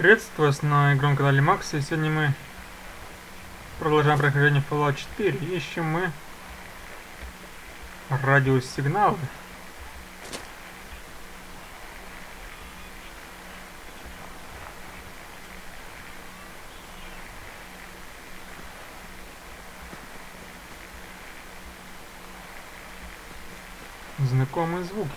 Приветствую вас на игровом канале Макс, и сегодня мы продолжаем прохождение Fallout 4. Ищем мы радиус сигнала. Знакомые звуки.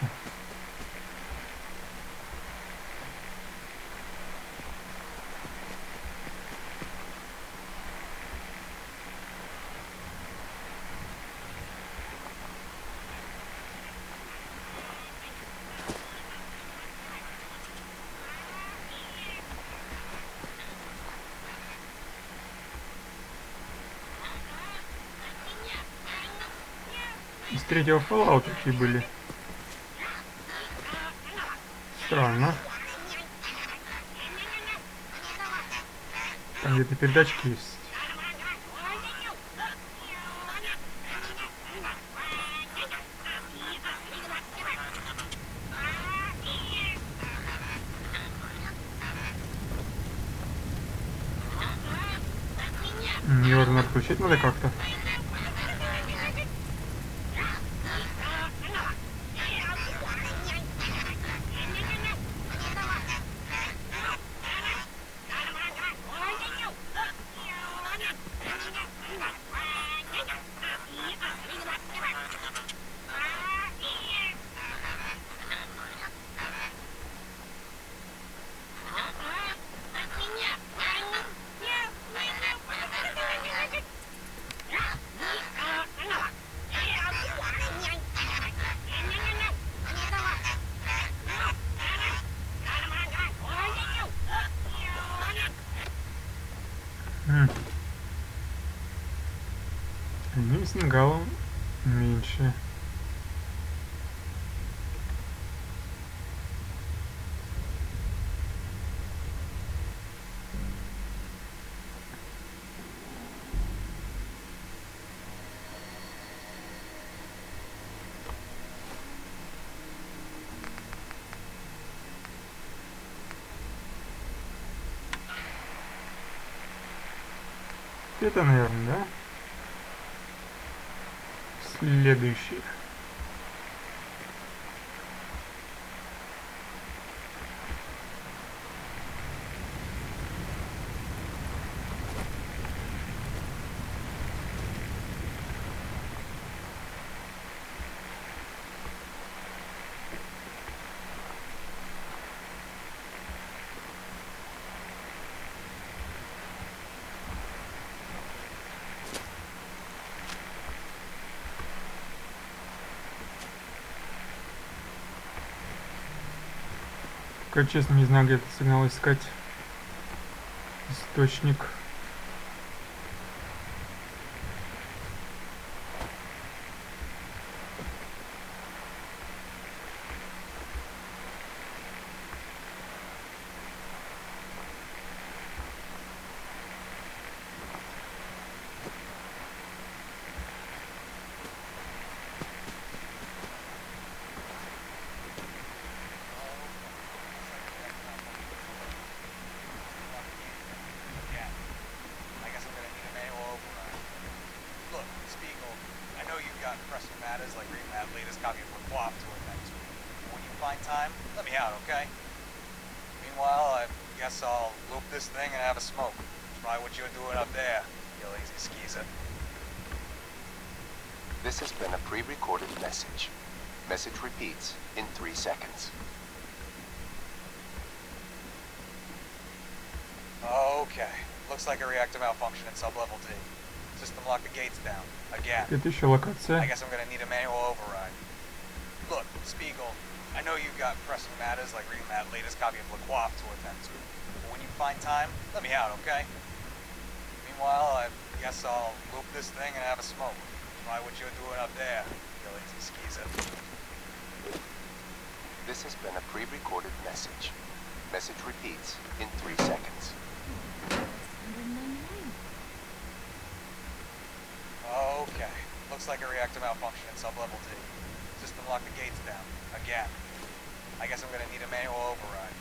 Из третьего Fallout такие были. Странно. Там где-то передачки есть. Его, наверное, отключить надо как-то. Одним сингалом меньше. Это, наверное, да? Следующий. Пока, честно, не знаю, где этот сигнал искать. Источник. This has been a pre-recorded message. Message repeats in 3 seconds. Okay. Looks like a reactor malfunction in sublevel D. System locked the gates down. Again. Это еще локация. I guess I'm gonna need a manual override. Look, Spiegel, I know you've got pressing matters like reading that latest copy of LaQuoth to attend to. But when you find time, let me out, okay? Meanwhile, I guess I'll loop this thing and have a smoke. Try what you're doing up there, you lazy skeezer. This has been a pre-recorded message. Message repeats in 3 seconds. Okay. Looks like a reactor malfunction in sublevel D. System locked the gates down. Again. I guess I'm gonna need a manual override.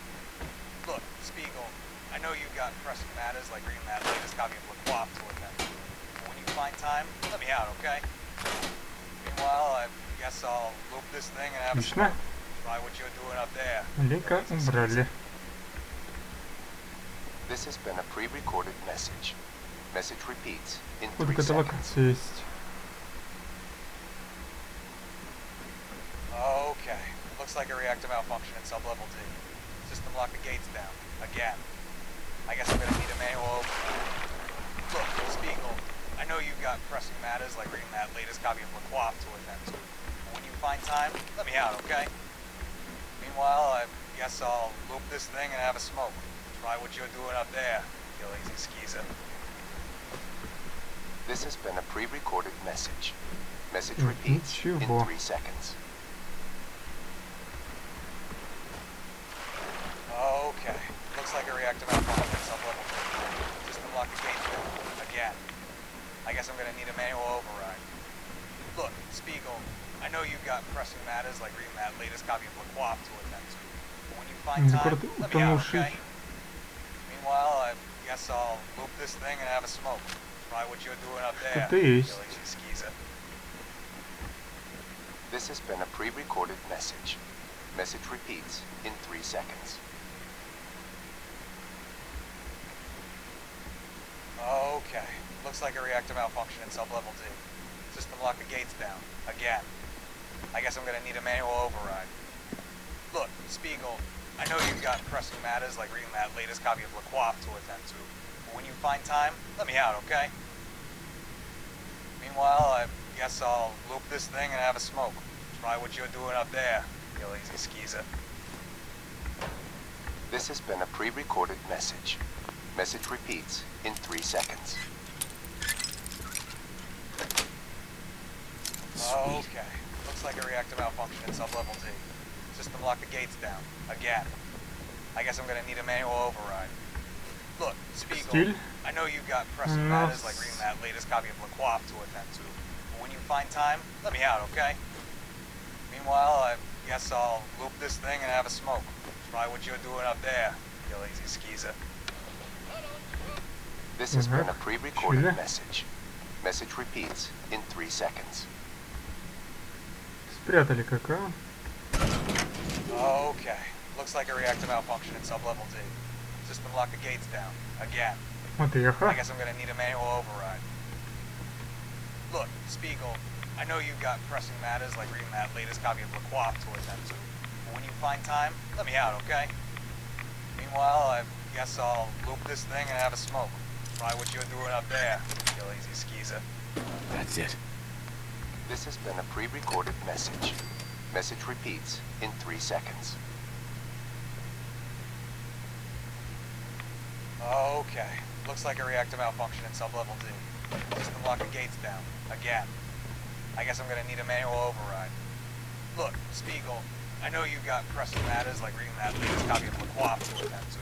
Look, Spiegel, I got pressing matters like reading that latest copy of LaCroix to attend to. But when you find time, let me out, okay? Meanwhile, I guess I'll loop this thing and have a Отлично. smoke. Try what you're doing up there. Лика убрали. This has been a pre-recorded message. Message repeats in 3 Вот это seconds. локация есть. Okay. Looks like a reactor malfunction in sublevel D. System locked the gates down. Again. I guess I'm gonna need a manual override. Look, Spiegel, I know you've got pressing matters like reading that latest copy of LaCroix to attend to. But when you find time, let me out, okay? Meanwhile, I guess I'll loop this thing and have a smoke. Try what you're doing up there, you lazy skeezer. This has been a pre-recorded message. Message repeats in Ничего. 3 seconds. Okay. Looks like a reactor malfunction in sublevel D. System locked the gates down. Again. I guess I'm gonna need a manual override. Look, Spiegel, I know you've got pressing matters like reading that latest copy of LaCroix to attend to. But when you find time, Рекорд let me out, утонувший. okay? Meanwhile, I guess I'll loop this thing and have a smoke. Try what you're doing up there, Что-то you есть. lazy skeezer. This has been a pre-recorded message. Message repeats in 3 seconds. Okay. Looks like a reactor malfunction in sublevel D. System locked the gates down. Again. I guess I'm gonna need a manual override. Look, Spiegel, I know you've got pressing matters like reading that latest copy of LaCroix to attend to. But when you find time, let me out, okay? Meanwhile, I guess I'll loop this thing and have a smoke. Try what you're doing up there, you lazy skeezer. This has been a pre-recorded message. Message repeats in 3 seconds. Okay. Looks like a reactor malfunction in sublevel D. System locked the gates down. Again. I guess I'm gonna need a manual override. Look, Spiegel, Стиль. I know you've got pressing matters like reading that latest copy of LaCroix to attend to. But when you find time, let me out, okay? Meanwhile, I guess I'll loop this thing and have a smoke. Try what you're doing up there, you lazy skeezer. This has been a Ага, pre-recorded чили. message. Message repeats in 3 seconds. Спрятали какао. Okay. Looks like a reactor malfunction in sublevel D. System locked the gates down. Again. Вот I эхо. guess I'm gonna need a manual override. Look, Spiegel, I know you've got pressing matters like reading that latest copy of LaCroix to attend to. But when you find time, let me out, okay? Meanwhile, I guess I'll loop this thing and have a smoke. Try what you're doing up there, you lazy skeezer. That's it. This has been a pre-recorded message. Message repeats in 3 seconds. Okay. Looks like a reactor malfunction in sublevel D. System locked the gates down. Again. I guess I'm gonna need a manual override. Look, Spiegel, I know you've got pressing matters like reading that latest copy of LaCroix to attend to.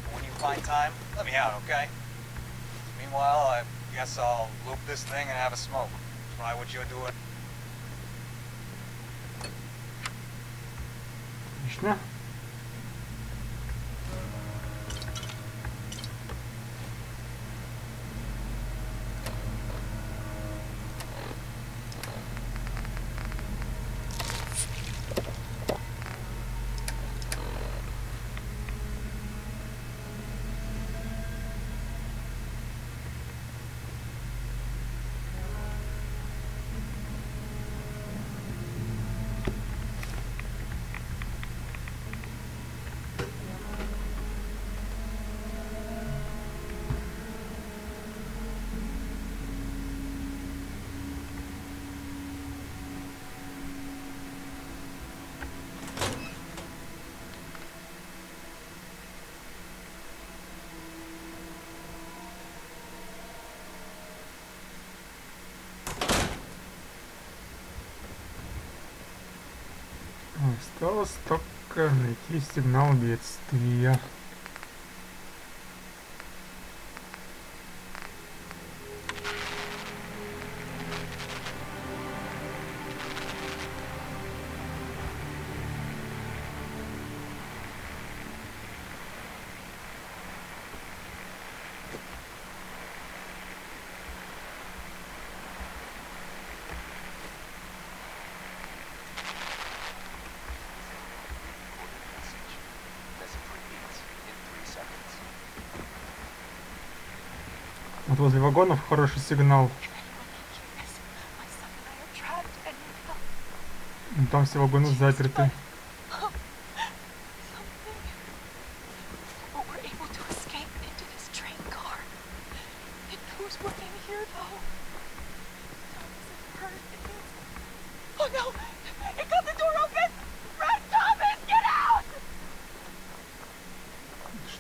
But when you find time, let me out, okay? Meanwhile, I guess I'll loop this thing and have a smoke. Try what you're doing. Отлично. Осталось только найти сигнал бедствия. Вот возле вагонов хороший сигнал. Там все вагоны заперты.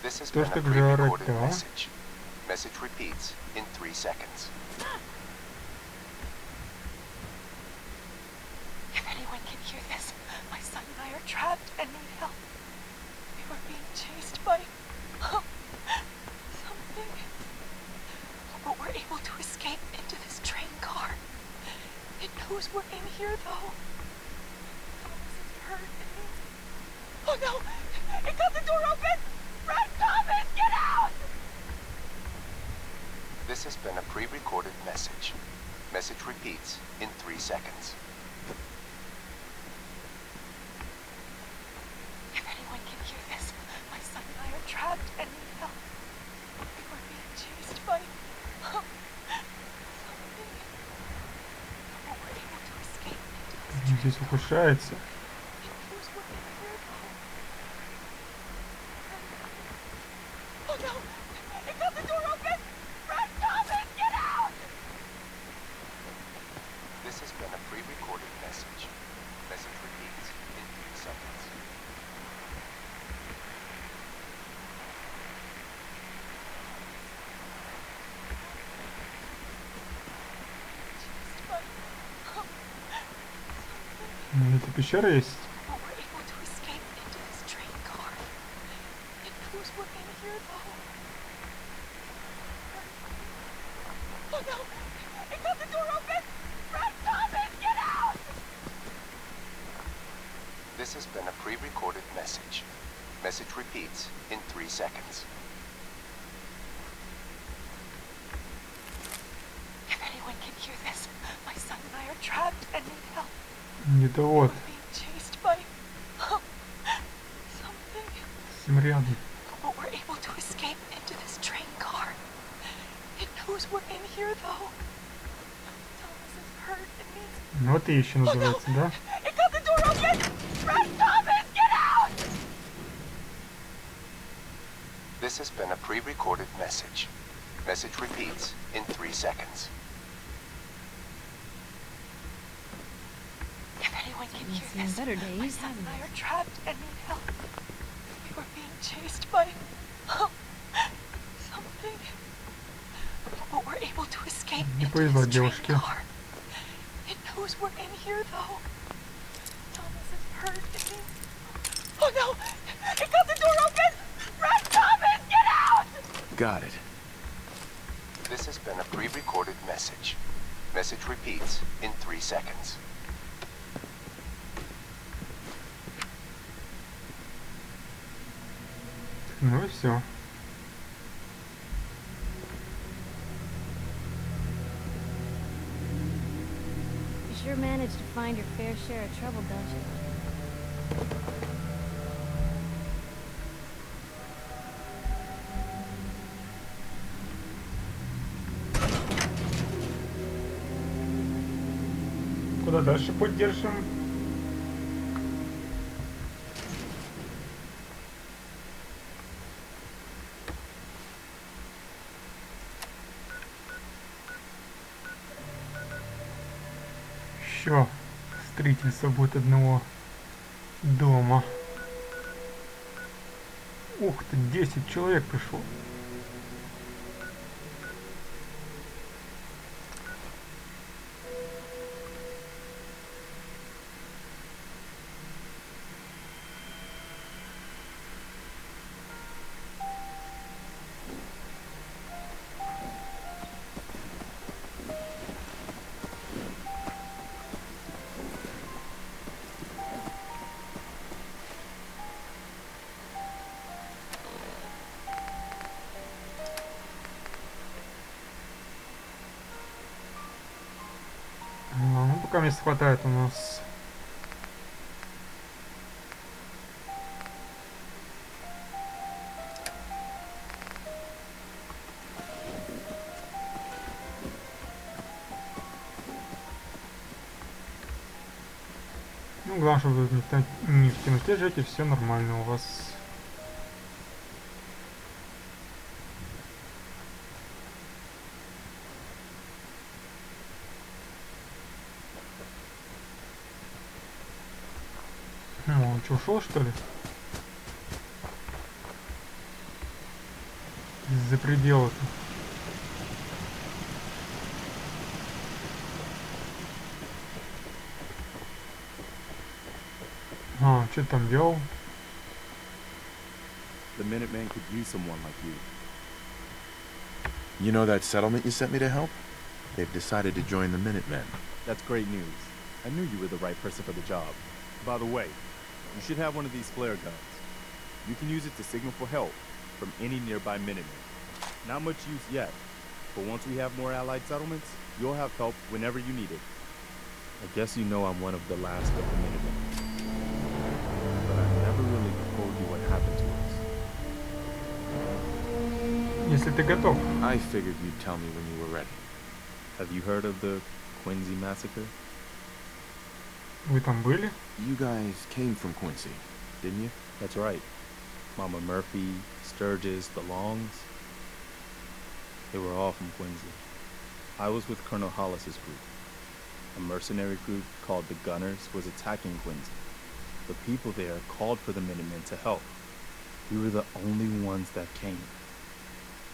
This has Что been ж a так жарко, pre-recorded а? message. Message repeats in 3 seconds. If anyone can hear this, my son and I are trapped and need help. We were being chased by something. But we're able to escape into this train car. It knows we're in here though. Thomas is hurt. It means... Oh no! It got the door open! Run, Thomas! Get out! This has been a pre-recorded message. Message repeats in 3 seconds. If anyone can hear this, my son and I are trapped and need help. We were being chased by something. But we're able to escape into this Здесь ухудшается. It knows we're in here though. Oh no! It got the door open! Run, Thomas! Get out! This has been a pre-recorded message. Message repeats in 3 seconds. Chased by Ну, это пещера есть. But we're able to escape into this train car. It knows we're in here though. Oh no! It got the door open! Run, Thomas! Get out! This has been a pre-recorded message. Message repeats in 3 seconds. If anyone can hear this, my son and I are trapped and need help. Где-то вот. We're being chased by something. Совсем рядом. But we're able to escape into this train car. It knows we're in here though. Thomas is hurt. It means... Ну, вот и еще называется, да? It got the door open! Run, Thomas! Get out! This has been a pre-recorded message. Message repeats in 3 seconds. If anyone can hear seen this, better my days, son haven't and I we? are trapped and need help. We were being chased by something. But we're able to escape Не into повезло this train девушке. car. It knows we're in here though. Thomas is hurt. It means... Oh no! It got the door open! Run, Thomas! Get out! Got it. This has been a pre-recorded message. Message repeats in 3 seconds. Ну и все. You sure managed to find your fair share of trouble, don't you? Куда дальше путь держим? Еще строительство будет одного дома. Ух ты, 10 человек пришло. Ну, пока места хватает у нас. главное, чтобы вы не в темноте жить, и все нормально у вас. Он что, ушел, что ли? Из-за предела-то. Что там делал? The Minutemen could use someone like you. You know that settlement you sent me to help? They've decided to join the Minutemen. That's great news. I knew you were the right person for the job. By the way, you should have one of these flare guns. You can use it to signal for help from any nearby Minutemen. Not much use yet, but once we have more allied settlements, you'll have help whenever you need it. I guess you know I'm one of the last of the Minutemen. But I never really told you what happened to us. Если ты готов. I figured you'd tell me when you were ready. Have you heard of the Quincy massacre? Вы там были? You guys came from Quincy, didn't you? That's right. Mama Murphy, Sturgis, the Longs. They were all from Quincy. I was with Colonel Hollis's group. A mercenary group called the Gunners was attacking Quincy. The people there called for the Minutemen to help. We were the only ones that came.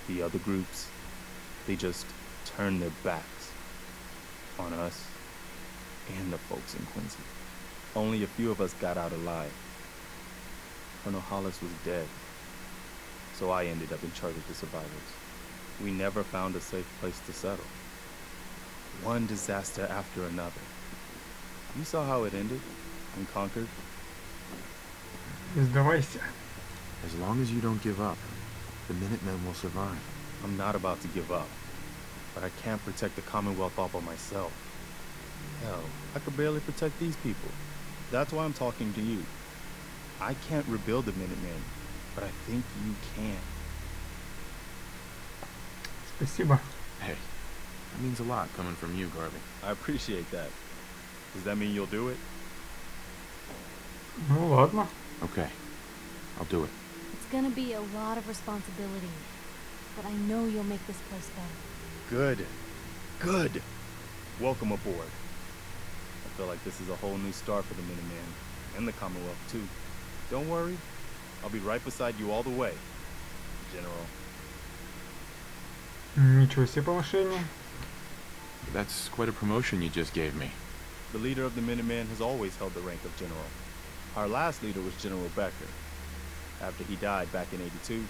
The other groups, they just turned their backs on us and the folks in Quincy. Only a few of us got out alive. Colonel Hollis was dead, so I ended up in charge of the survivors. We never found a safe place to settle. One disaster after another. You saw how it ended and conquered. Не сдавайся. As long as you don't give up, the Minutemen will survive. I'm not about to give up, but I can't protect the Commonwealth all by myself. Hell, I could barely protect these people. That's why I'm talking to you. I can't rebuild the Minutemen, but I think you can. Спасибо. Hey, that means a lot coming from you, Garvey. I appreciate that. Does that mean you'll do it? Ну ладно. Okay, I'll do it. It's gonna be a lot of responsibility, but I know you'll make this place better. Good. Good. Welcome aboard. I feel like this is a whole new start for the Minutemen, and the Commonwealth too. Don't worry, I'll be right beside you all the way, General. Ничего себе повышение. That's quite a promotion you just gave me. The leader of the Minutemen has always held the rank of General. Our last leader was General Becker. After he died back in '82,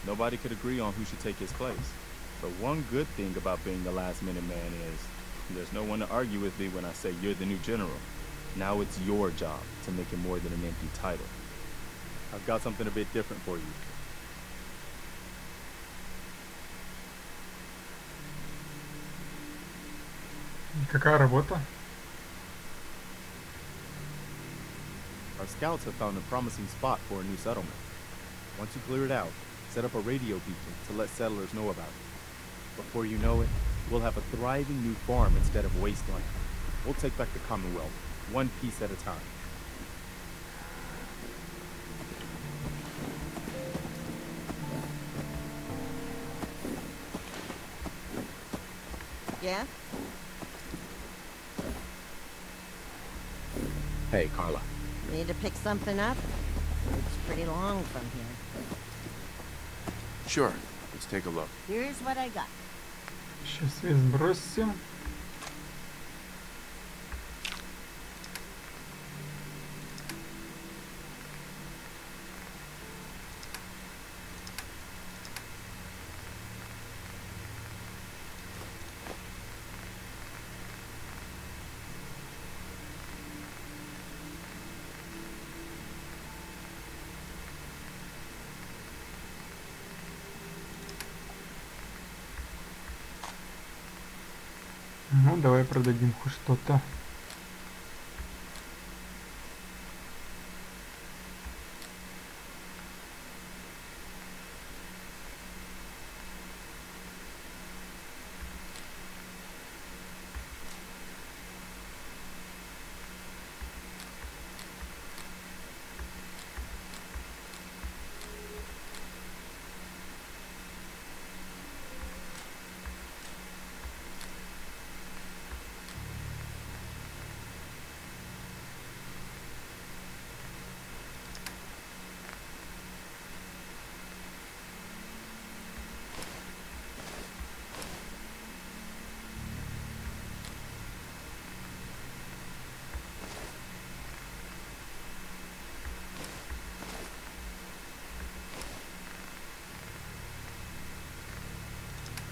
nobody could agree on who should take his place. But one good thing about being the last Minuteman is there's no one to argue with me when I say you're the new general. Now it's your job to make it more than an empty title. I've got something a bit different for you. Какая работа? Our scouts have found a promising spot for a new settlement. Once you clear it out, set up a radio beacon to let settlers know about it. Before you know it, we'll have a thriving new farm instead of wasteland. We'll take back the Commonwealth, one piece at a time. Yeah? Hey, Carla. Need to pick something up? It's pretty long from here. Sure. Let's take a look. Here's what I got. Сейчас вес бросим. Ну, давай продадим хоть что-то.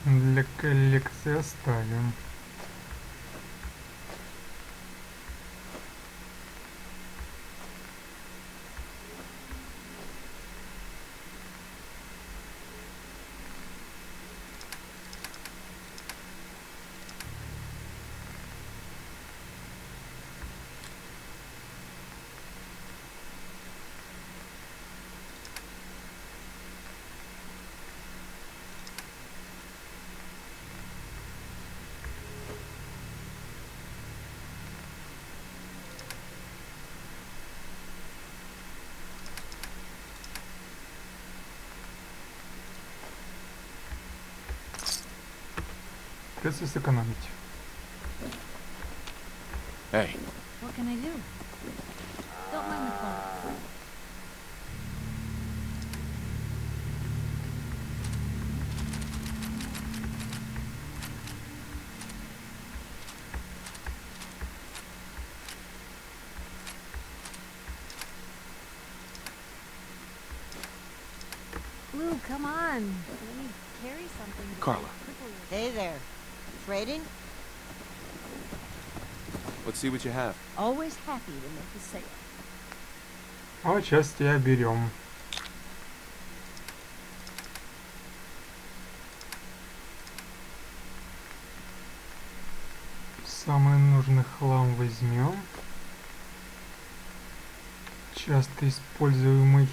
Для коллекции оставим. Придется сэкономить. Hey, What can I do? Don't mind the phone. Lou, come on. Let me carry something. Carla. Hey there. Trading? Let's see what you have. Always happy to make a sale. А часть я берем. Самый нужный хлам возьмем. Часто используемый.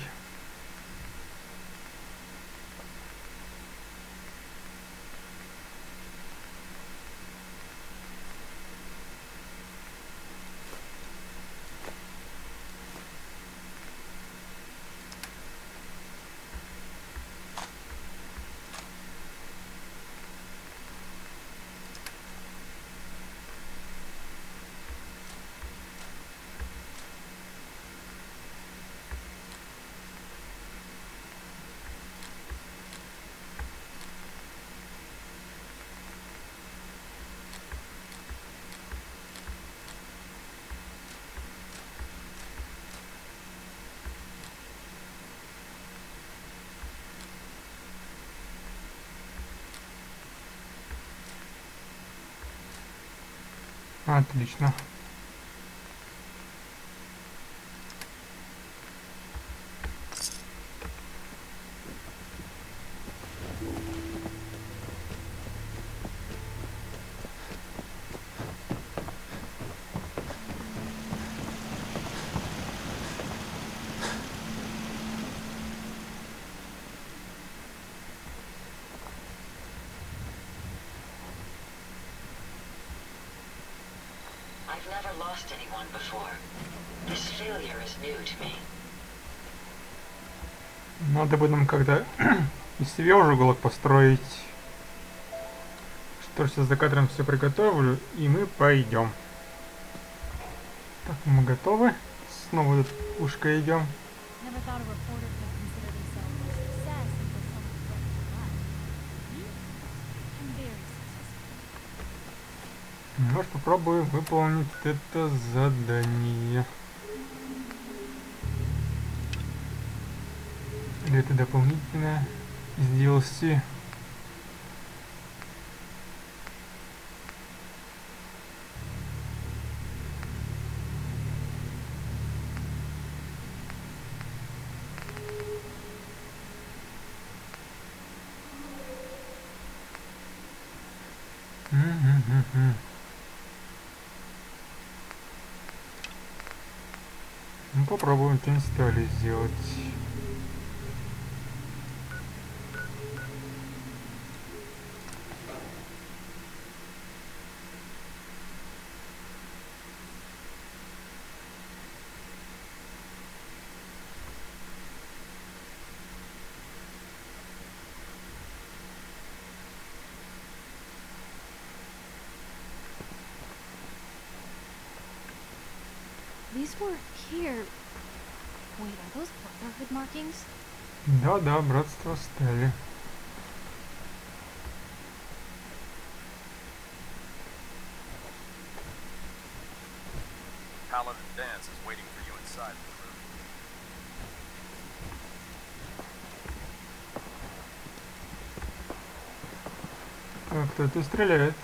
Отлично. I've never lost anyone before. This failure is new to me. Надо бы нам когда из себя уже уголок построить. Что ж, сейчас за кадром все приготовлю, и мы пойдем. Так, мы готовы. Снова тут ушко идем. Never thought a reporter could consider themselves a success until someone threatened their life. Me? I'm very successful. Может, попробую выполнить это задание. Или это дополнительно из DLC. Ну, попробуем что-нибудь стали сделать. These weren't here. Wait, are those brotherhood markings? Да-да, братство стали. Paladin Dance is waiting for you inside the room. Кто-то стреляет.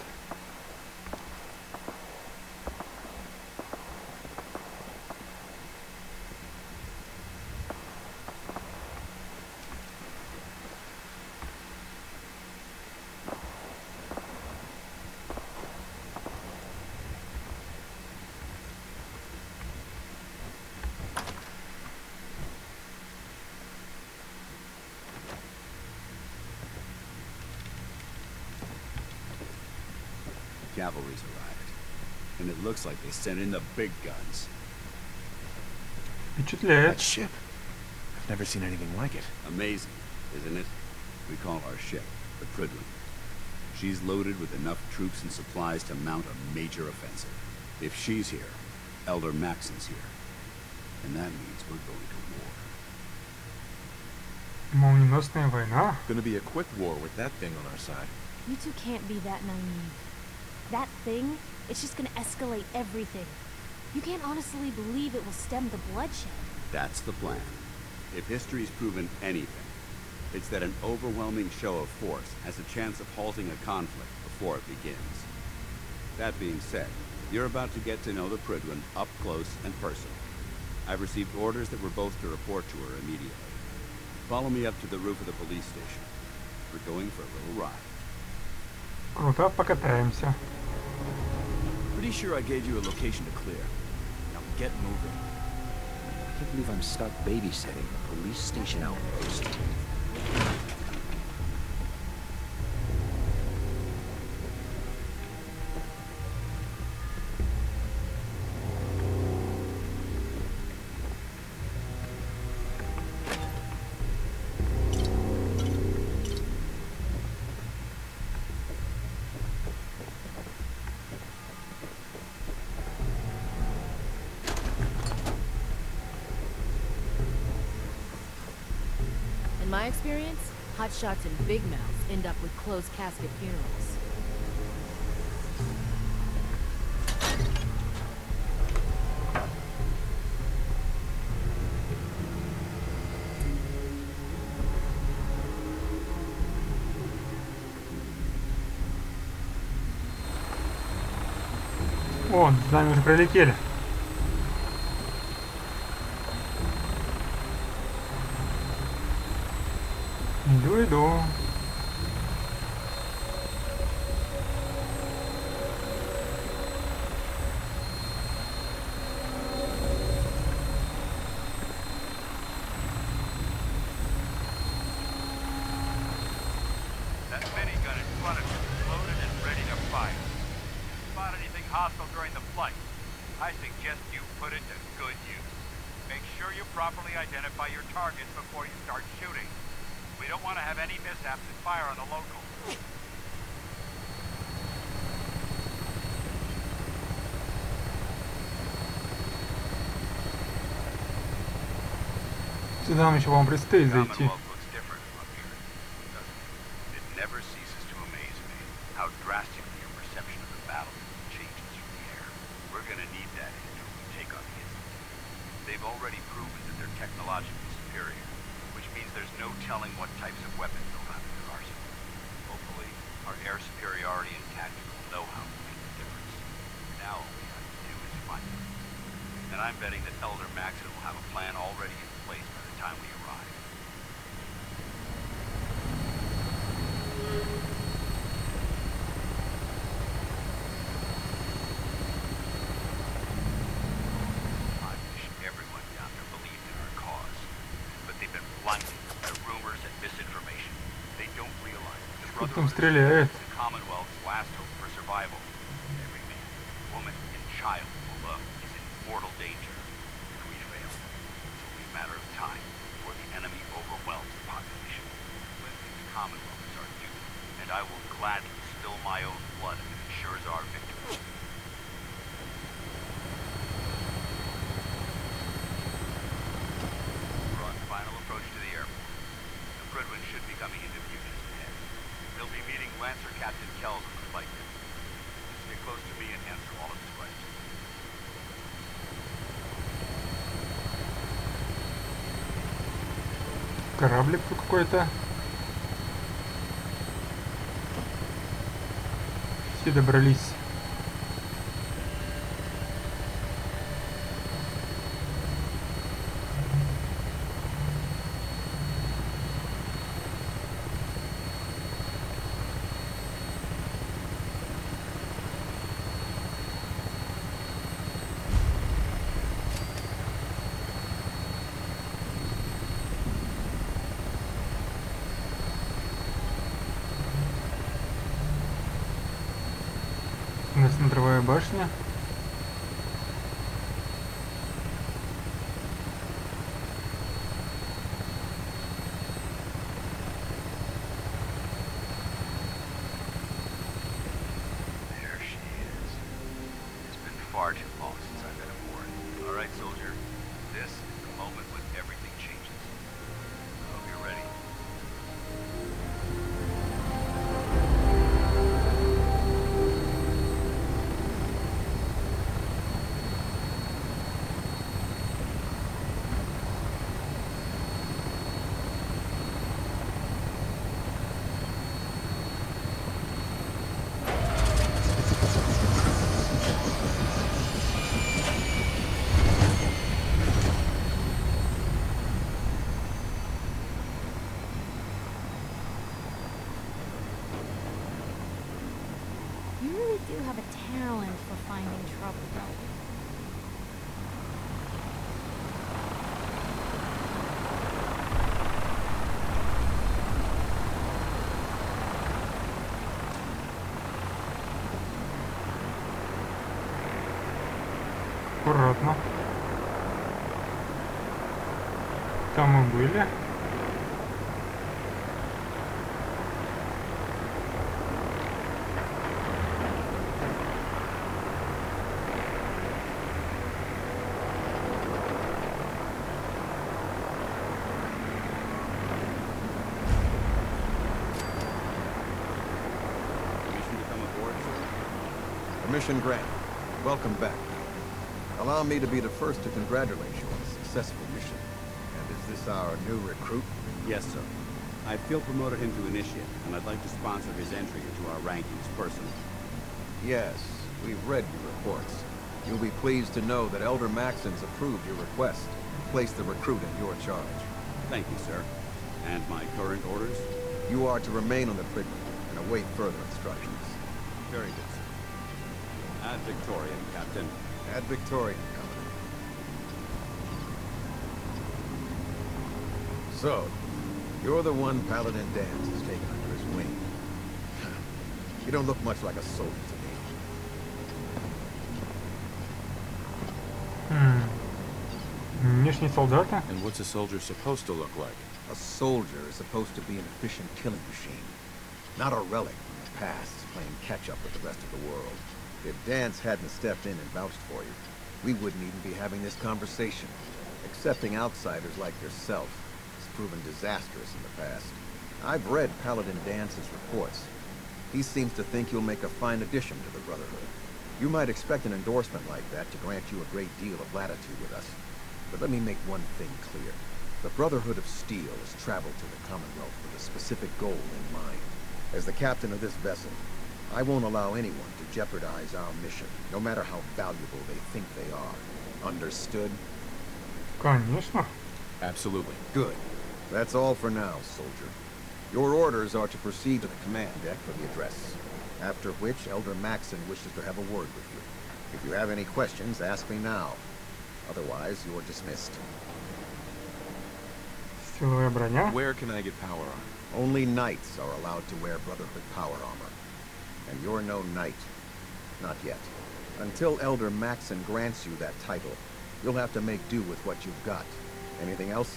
Cavalry's arrived, and it looks like they sent in the big guns. Впечатляет. That ship. I've never seen anything like it. Amazing, isn't it? We call our ship the Prydwen. She's loaded with enough troops and supplies to mount a major offensive. If she's here, Elder Maxon's here. And that means we're going to war. Молниеносная война. Gonna be a quick war with that thing on our side. You two can't be that naive. That thing, it's just gonna escalate everything. You can't honestly believe it will stem the bloodshed. That's the plan. If history's proven anything, it's that an overwhelming show of force has a chance of halting a conflict before it begins. That being said, you're about to get to know the Prydwen up close and personal. I've received orders that we're both to report to her immediately. Follow me up to the roof of the police station. We're going for a little ride. Круто, покатаемся. Pretty sure I gave you a location to clear. Now get moving. I can't believe I'm stuck babysitting a police station outpost. In my experience, hotshots and big mouths end up with closed casket funerals. О, с нами уже пролетели. Иду. That minigun in front of you is loaded and ready to fire. Spot anything hostile during the flight, I suggest you put it to good use. Make sure you properly identify your targets before you start shooting. We don't want to have any mishaps and fire on the local. Сюда нам еще вам предстоит зайти. It never ceases to amaze me how drastically your perception of the battle changes from the air. We're gonna need that until we take on the enemy. They've already proven that they're technologically superior, which means there's no telling what types of weapons they'll have in their arsenal. Hopefully, our air superiority and tactical know-how will make the difference. Now all we have to do is fight them. And I'm betting that Elder Maxon will have a plan already in place by the time we arrive. I wish everyone down there believed in our cause, but they've been blinded by rumors and misinformation. They don't realize that the Кто там Brotherhood стреляет? is the Commonwealth's last hope for survival. Every man, woman, and child below is in mortal danger. If we fail, it's only a matter of time before the enemy overwhelms the population. Cleansing the Commonwealth is our duty, and I will gladly spill my own blood if it ensures our victory. We're on final approach to the airport. The Prydwen should be coming into view just ahead. They'll be meeting Lancer Captain Kells on the flight deck. Just stay close to me and answer all of his questions. Кораблик тут какой-то. Почти добрались. У нас смотровая башня. There she is. It's been far too long since I've been aboard. All right, soldier. This is the moment when everything changes. I hope you're ready. You really do have a talent for finding trouble, don't you? Аккуратно. Там мы были. Mission granted. Welcome back. Allow me to be the first to congratulate you on a successful mission. And is this our new recruit? Yes, sir. I feel promoted him to initiate, and I'd like to sponsor his entry into our rankings personally. Yes, we've read your reports. You'll be pleased to know that Elder Maxon's approved your request and placed the recruit in your charge. Thank you, sir. And my current orders? You are to remain on the prison and await further instructions. Very good, sir. Ad Victoriam, Captain. Ad Victoriam, Commodore. So, you're the one Paladin Danse has taken under his wing. You don't look much like a soldier to me. Внешний солдата? And what's a soldier supposed to look like? A soldier is supposed to be an efficient killing machine, not a relic from the past playing catch-up with the rest of the world. If Danse hadn't stepped in and vouched for you, we wouldn't even be having this conversation. Accepting outsiders like yourself has proven disastrous in the past. I've read Paladin Dance's reports. He seems to think you'll make a fine addition to the Brotherhood. You might expect an endorsement like that to grant you a great deal of latitude with us. But let me make one thing clear. The Brotherhood of Steel has traveled to the Commonwealth with a specific goal in mind. As the captain of this vessel, I won't allow anyone to jeopardize our mission, no matter how valuable they think they are. Understood? Конечно. Absolutely. Good. That's all for now, soldier. Your orders are to proceed to the command deck for the address, after which Elder Maxon wishes to have a word with you. If you have any questions, ask me now. Otherwise, you're dismissed. Силовая броня. Where can I get power on? Only knights are allowed to wear Brotherhood power armor. And you're no knight. Not yet. Until Elder Maxon grants you that title, you'll have to make do with what you've got. Anything else?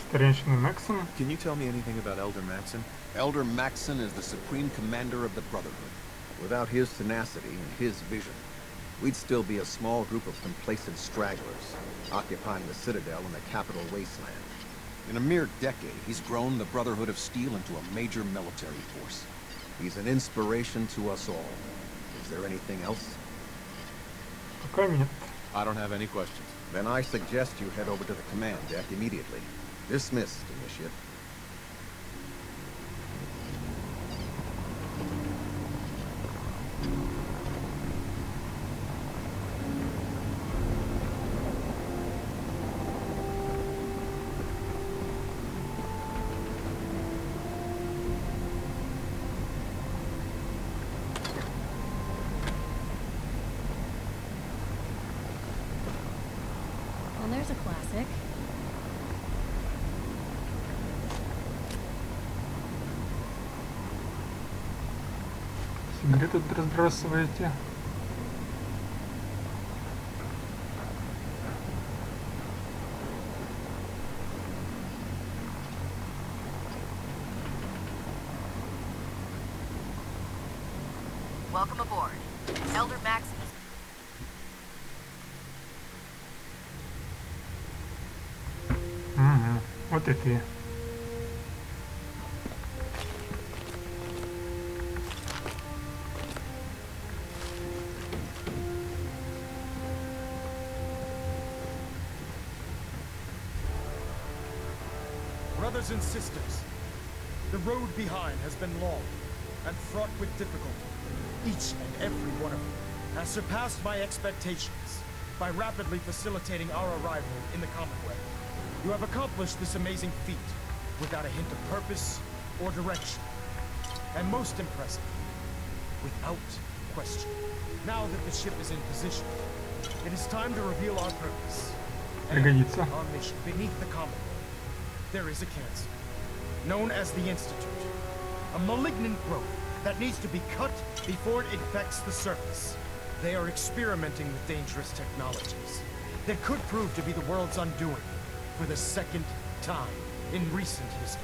Старейшина Максон. Can you tell me anything about Elder Maxon? Elder Maxon is the supreme commander of the Brotherhood. Without his tenacity and his vision, we'd still be a small group of complacent stragglers, occupying the Citadel in the capital wasteland. In a mere decade, he's grown the Brotherhood of Steel into a major military force. He's an inspiration to us all. Is there anything else? Пока нет. I don't have any questions. Then I suggest you head over to the command deck immediately. Dismissed, Initiate. Фигли тут разбрасываете. Welcome aboard. Elder Maximus. Угу. Вот и ты. Brothers and sisters, the road behind has been long and fraught with difficulty. Each and every one of you has surpassed my expectations by rapidly facilitating our arrival in the Commonwealth. You have accomplished this amazing feat without a hint of purpose or direction. And most impressive, without question. Now that the ship is in position, it is time to reveal our purpose and our mission. Beneath the Commonwealth, there is a cancer, known as the Institute. A malignant growth that needs to be cut before it infects the surface. They are experimenting with dangerous technologies that could prove to be the world's undoing for the second time in recent history.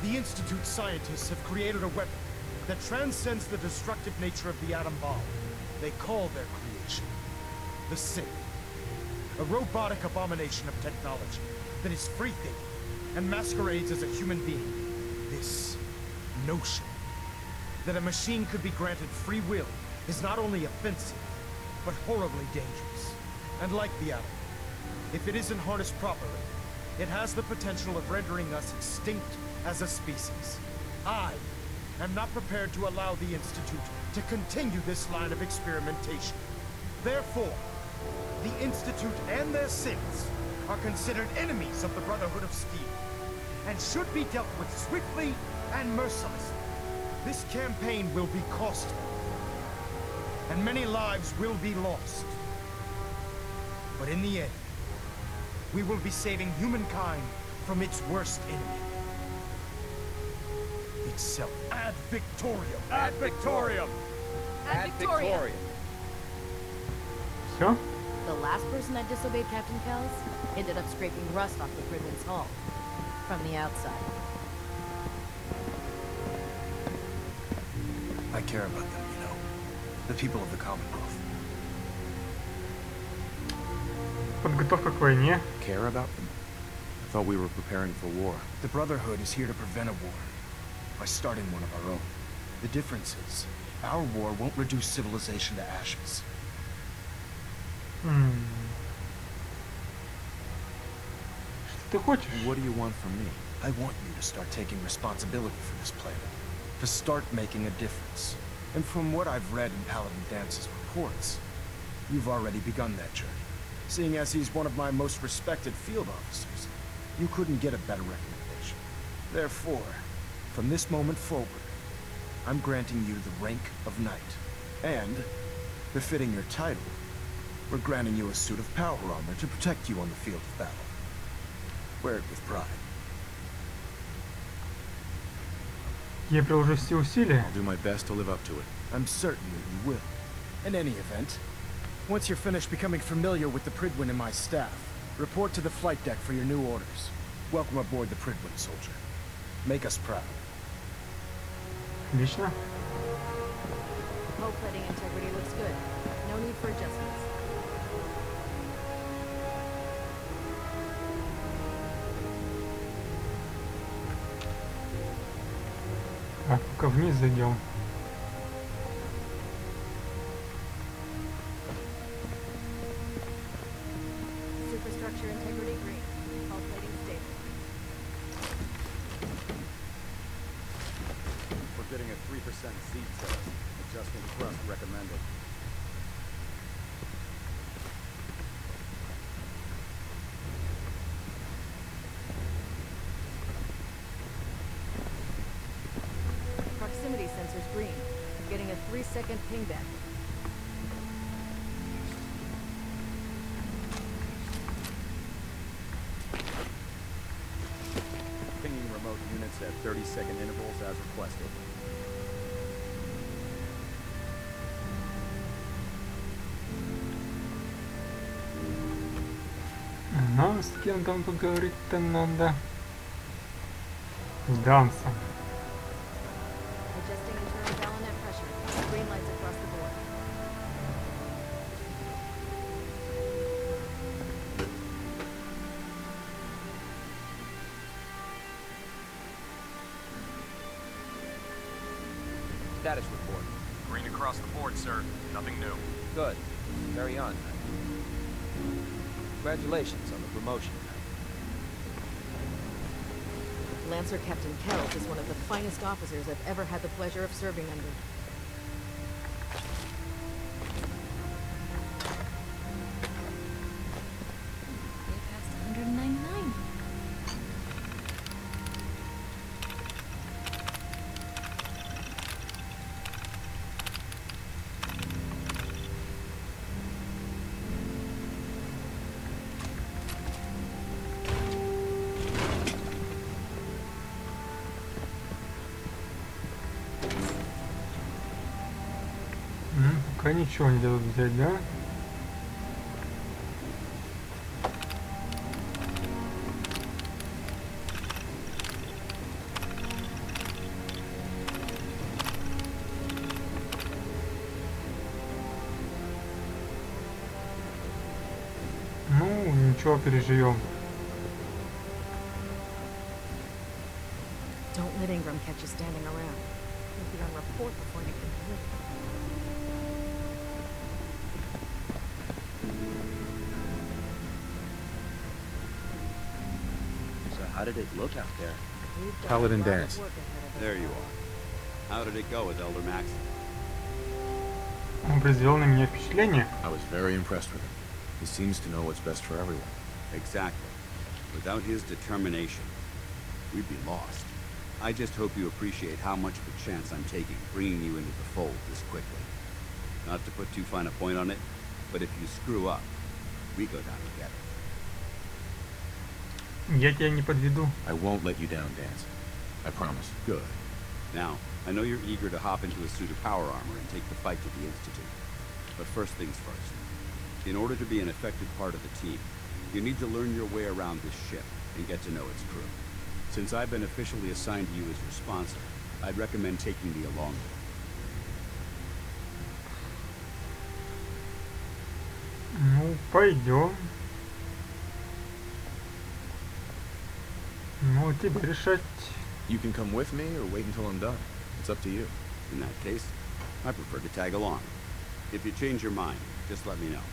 The Institute scientists have created a weapon that transcends the destructive nature of the atom bomb. They call their creation the Sin. A robotic abomination of technology that is free-thinking and masquerades as a human being. This notion that a machine could be granted free will is not only offensive, but horribly dangerous. And like the atom, if it isn't harnessed properly, it has the potential of rendering us extinct as a species. I am not prepared to allow the Institute to continue this line of experimentation. Therefore, the Institute and their sins are considered enemies of the Brotherhood of Steel, and should be dealt with swiftly and mercilessly. This campaign will be costly, and many lives will be lost. But in the end, we will be saving humankind from its worst enemy. Itself. Ad Victoriam! Ad Victoriam! Ad Victoriam! Все? The last person that disobeyed Captain Kells ended up scraping rust off the Pridwin's hull from the outside. I care about them, you know. The people of the Commonwealth. Подготовка к войне. Care about them? I thought we were preparing for war. The Brotherhood is here to prevent a war by starting one of our own. The difference is, our war won't reduce civilization to ashes. Что ты хочешь? What do you want from me? I want you to start taking responsibility for this planet. To start making a difference. And from what I've read in Paladin Dance's reports, you've already begun that journey. Seeing as he's one of my most respected field officers, you couldn't get a better recommendation. Therefore, from this moment forward, I'm granting you the rank of Knight. And, befitting your title, we're granting you a suit of power armor to protect you on the field of battle. Wear it with pride. Я приложу все усилия. I'll do my best to live up to it. I'm certain that you will. In any event, once you're finished becoming familiar with the Pridwin and my staff, report to the flight deck for your new orders. Welcome aboard the Pridwin, soldier. Make us proud. Отлично. Hull plating integrity looks good. No need for adjustments. Так, пока вниз зайдем. Superstructure integrity green. Hull plating stable. We're getting a 3% Z test. Adjusting thrust recommended. Proximity sensors green. Getting a 3-second ping back. Pinging remote units at 30-second intervals as requested. Нам с кем там тут говорить-то надо? С Дансом. Adjusting internal baronet pressure. Green lights across the board. Status report. Green across the board, sir. Nothing new. Good. Carry on. Congratulations on the promotion. Lancer Captain Kells is one of the finest officers I've ever had the pleasure of serving under. Way past 199. Пока ничего не дадут взять, да? Ну, ничего, переживем. Don't let Ingram catch you standing around. You'll be on report before you can live. How did it look out there? Paladin dance. There you are. How did it go with Elder Maxim? Он произвел на меня впечатление. I was very impressed with him. He seems to know what's best for everyone. Exactly. Without his determination, we'd be lost. I just hope you appreciate how much of a chance I'm taking bringing you into the fold this quickly. Not to put too fine a point on it, but if you screw up, we go down together. Я тебя не подведу. I won't let you down, Dance. I promise. Good. Now, I know you're eager to hop into a suit of power armor and take the fight to the Institute. But first things first. In order to be an effective part of the team, you need to learn your way around this ship and get to know its crew. Since I've been officially assigned to you as your sponsor, I'd recommend taking me along with you. Ну, пойдем. Ну, тебе решать. You can come with me or wait until I'm done. It's up to you. In that case, I prefer to tag along. If you change your mind, just let me know.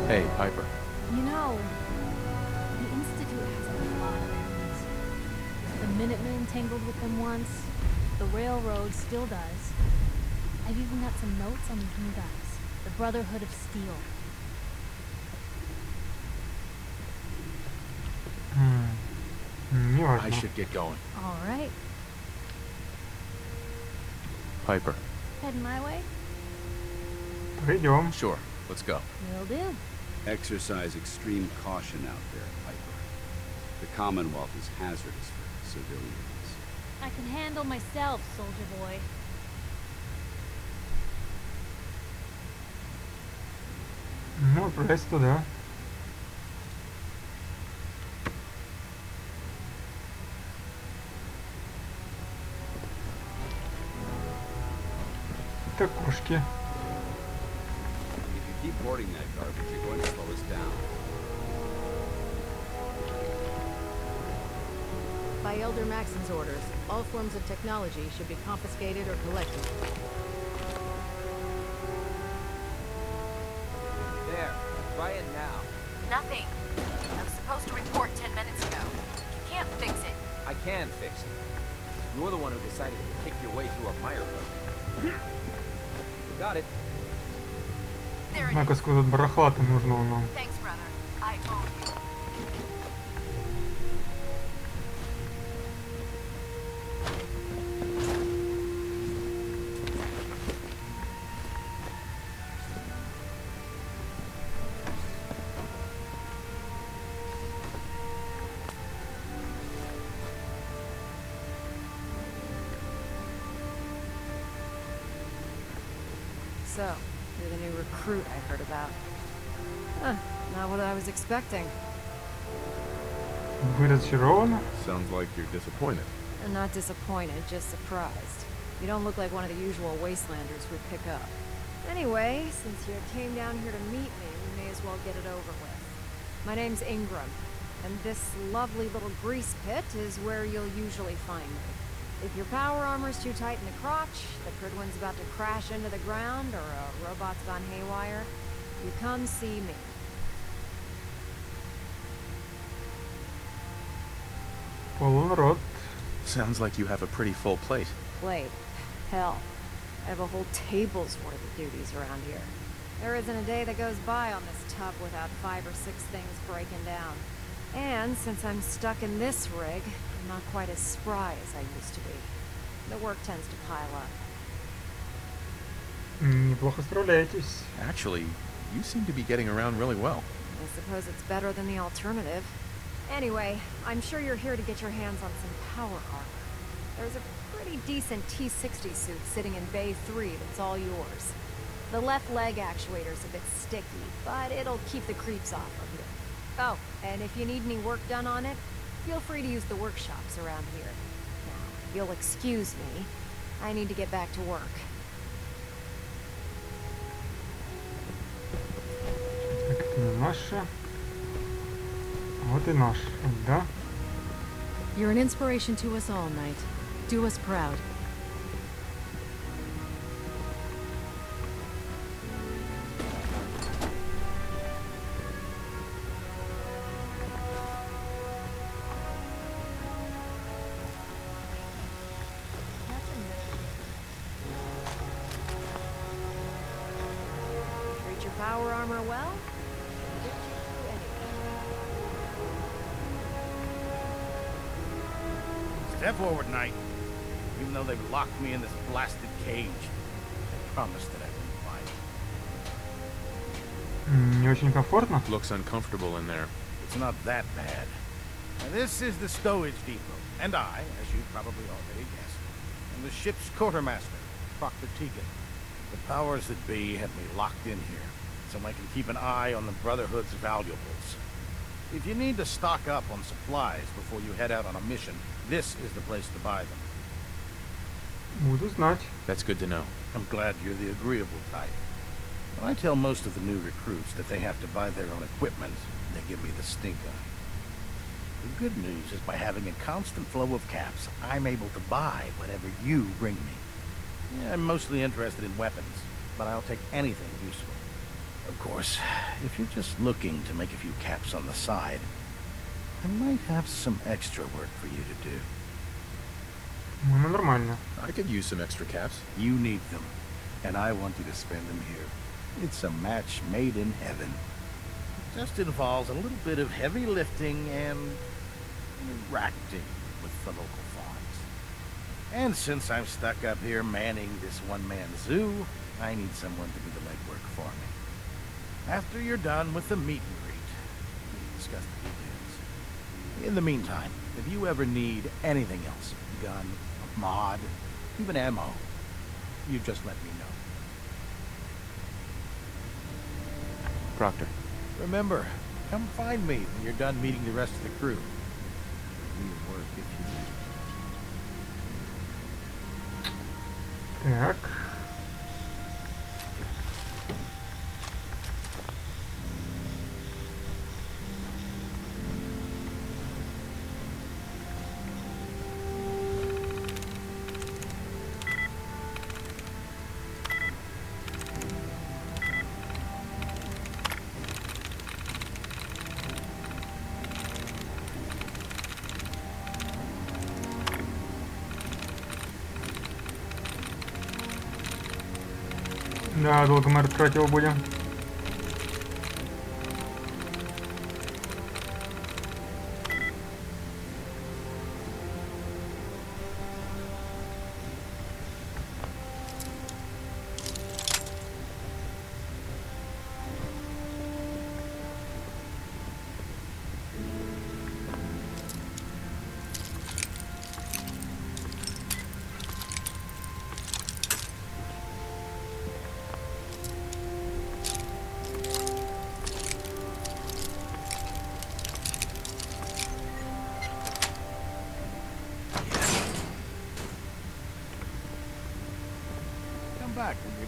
Hey, Piper. You know, the Institute has a lot of enemies. The Minutemen tangled with them once. The Railroad still does. I've even got some notes on these new guys. The Brotherhood of Steel. I should get going. All right. Piper. Heading my way? Пойдем. Sure. Let's go. Will do. Exercise extreme caution out there, Piper. The Commonwealth is hazardous for civilians. I can handle myself, soldier boy. Ну, отправляйся туда. Это кошки. If you keep boarding that garbage, you're going to slow us down. By Elder Maxim's orders, all forms of technology should be confiscated or collected. There. Try it now. Nothing. I was supposed to report 10 minutes ago. You can't fix it. I can fix it. You're the one who decided to kick your way through a mire road. Got it. Однако сколько тут барахла-то нужного нам. Thanks, brother. I owe you. So, you're the new recruit I heard about. Huh, not what I was expecting. Вы разочарованы? Sounds like you're disappointed. I'm not disappointed, just surprised. You don't look like one of the usual wastelanders we'd pick up. Anyway, since you came down here to meet me, we may as well get it over with. My name's Ingram, and this lovely little grease pit is where you'll usually find me. If your power armor's too tight in the crotch, the Pridwin's about to crash into the ground, or a robot's gone haywire, you come see me. Полон рот. Sounds like you have a pretty full plate. Plate? Hell. I have a whole table's worth of duties around here. There isn't a day that goes by on this tub without 5 or 6 things breaking down. And since I'm stuck in this rig, I'm not quite as spry as I used to be. The work tends to pile up. Неплохо справляетесь. Actually, you seem to be getting around really well. I suppose it's better than the alternative. Anyway, I'm sure you're here to get your hands on some power armor. There's a pretty decent T-60 suit sitting in Bay 3 that's all yours. The left leg actuator's a bit sticky, but it'll keep the creeps off of you. Oh, and if you need any work done on it, feel free to use the workshops around here. Now, you'll excuse me. I need to get back to work. Это не наша. Вот и наш, да? You're an inspiration to us all, Knight. Do us proud. Treat your power armor well? Get you through anything. Step forward, Knight. Even though they've locked me in this blasted cage, I promised that I wouldn't fight. Не очень комфортно. Looks uncomfortable in there. It's not that bad. Now, this is the stowage depot, and I, as you probably already guessed, am the ship's quartermaster, Proctor Tegan. The powers that be have me locked in here, so I can keep an eye on the Brotherhood's valuables. If you need to stock up on supplies before you head out on a mission, this is the place to buy them. Буду знать. That's good to know. I'm glad you're the agreeable type. When I tell most of the new recruits that they have to buy their own equipment, they give me the stink eye. The good news is by having a constant flow of caps, I'm able to buy whatever you bring me. Yeah, I'm mostly interested in weapons, but I'll take anything useful. Of course, if you're just looking to make a few caps on the side, I might have some extra work for you to do. Ну, нормально. I could use some extra caps. You need them, and I want you to spend them here. It's a match made in heaven. It just involves a little bit of heavy lifting and interacting with the local farms. And since I'm stuck up here manning this one-man zoo, I need someone to do the legwork for me. After you're done with the meet and greet, we'll discuss the details. In the meantime, if you ever need anything else, gun, mod, even ammo, you just let me know. Proctor. Remember, come find me when you're done meeting the rest of the crew. Do your work if you need. Так. Да, долго мы открывать его будем.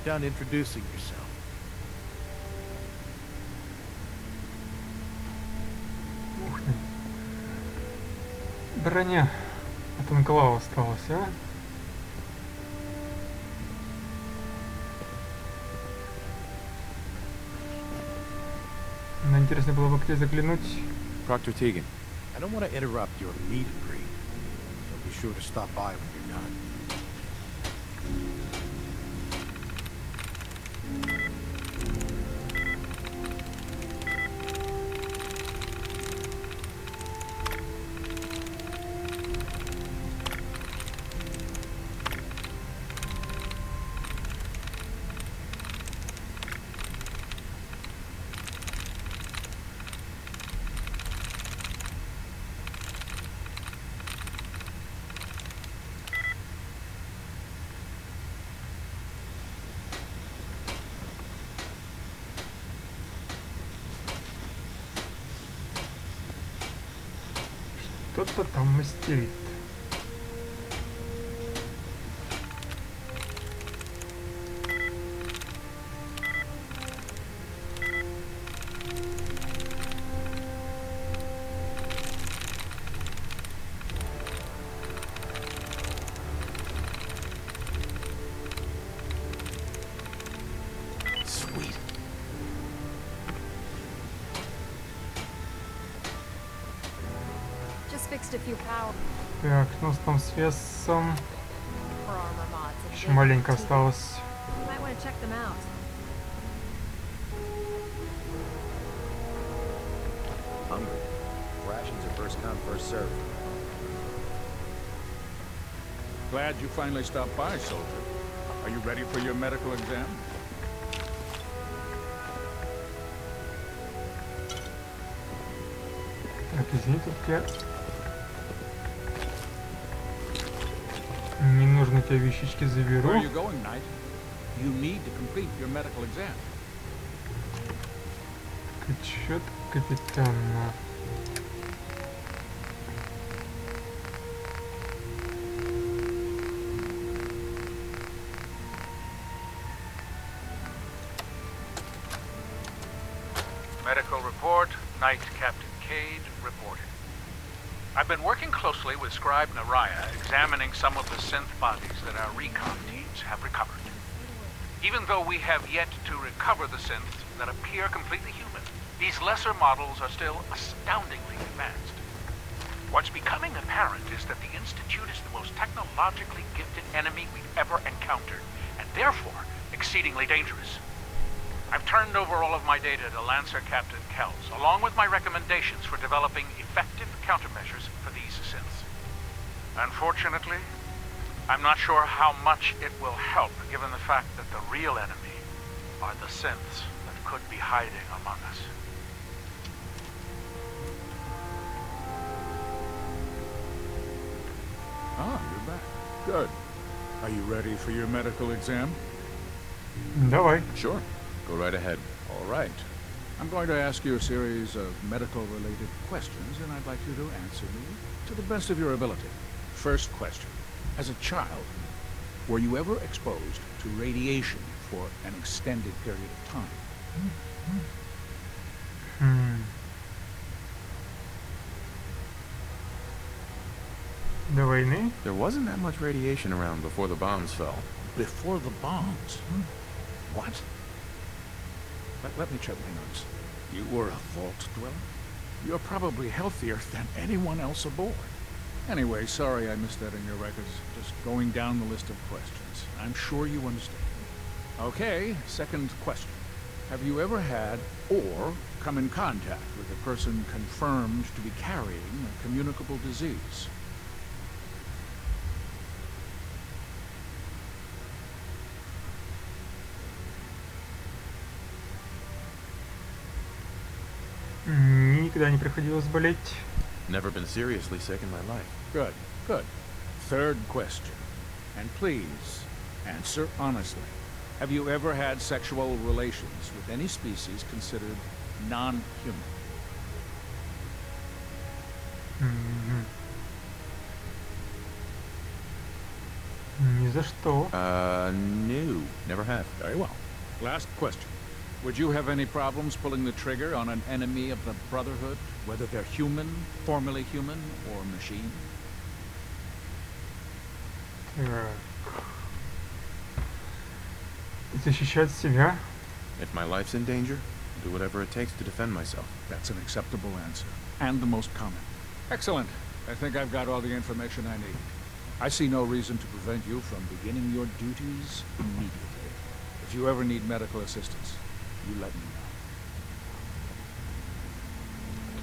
done introducing yourself. Ух ты. Броня от анклава осталась, а? Но интересно было бы где заглянуть. Proctor Tegan. I don't want to interrupt your meet and greet, so be sure to stop by when you're done. Кто-то там мастерит. Sweet. Just fixed a few power Так, ну там с весом for armor mods and еще маленько you осталось. might want to check them out. Hungry. Rations are first come, first served. Glad you finally stopped by, soldier. Are you ready for your medical exam? Так, извините, тут я ненужные вещички заберу. Where are you going, Knight? You need to complete your medical exam. Отчет капитана. Medical report, Knight Captain Cade reporting. I've been working closely with Scribe Naraya, examining some of the synth bodies that our recon teams have recovered. Even though we have yet to recover the synths that appear completely human, these lesser models are still astoundingly advanced. What's becoming apparent is that the Institute is the most technologically gifted enemy we've ever encountered, and therefore exceedingly dangerous. I've turned over all of my data to Lancer Captain Kells, along with my recommendations for developing effective countermeasures for these synths. Unfortunately, I'm not sure how much it will help, given the fact that the real enemy are the synths that could be hiding among us. Ah, you're back. Good. Are you ready for your medical exam? Давай. Sure. Go right ahead. All right. I'm going to ask you a series of medical-related questions, and I'd like you to answer me to the best of your ability. First question. As a child, were you ever exposed to radiation for an extended period of time? До войны? There wasn't that much radiation around before the bombs fell. Before the bombs? What? Let me check my notes. You were a vault dweller? You're probably healthier than anyone else aboard. Anyway, sorry I missed that in your records. Just going down the list of questions. I'm sure you understand. Okay, second question. Have you ever had or come in contact with a person confirmed to be carrying a communicable disease? Никогда не приходилось болеть. Never been seriously sick in my life. Good, good. Third question. And please, answer honestly. Have you ever had sexual relations with any species considered non-human? Не за что? No. Never have. Very well. Last question. Would you have any problems pulling the trigger on an enemy of the Brotherhood, whether they're human, formerly human, or machine? Защищать себя? If my life's in danger, do whatever it takes to defend myself. That's an acceptable answer, and the most common. Excellent. I think I've got all the information I need. I see no reason to prevent you from beginning your duties immediately. If you ever need medical assistance, you let me know.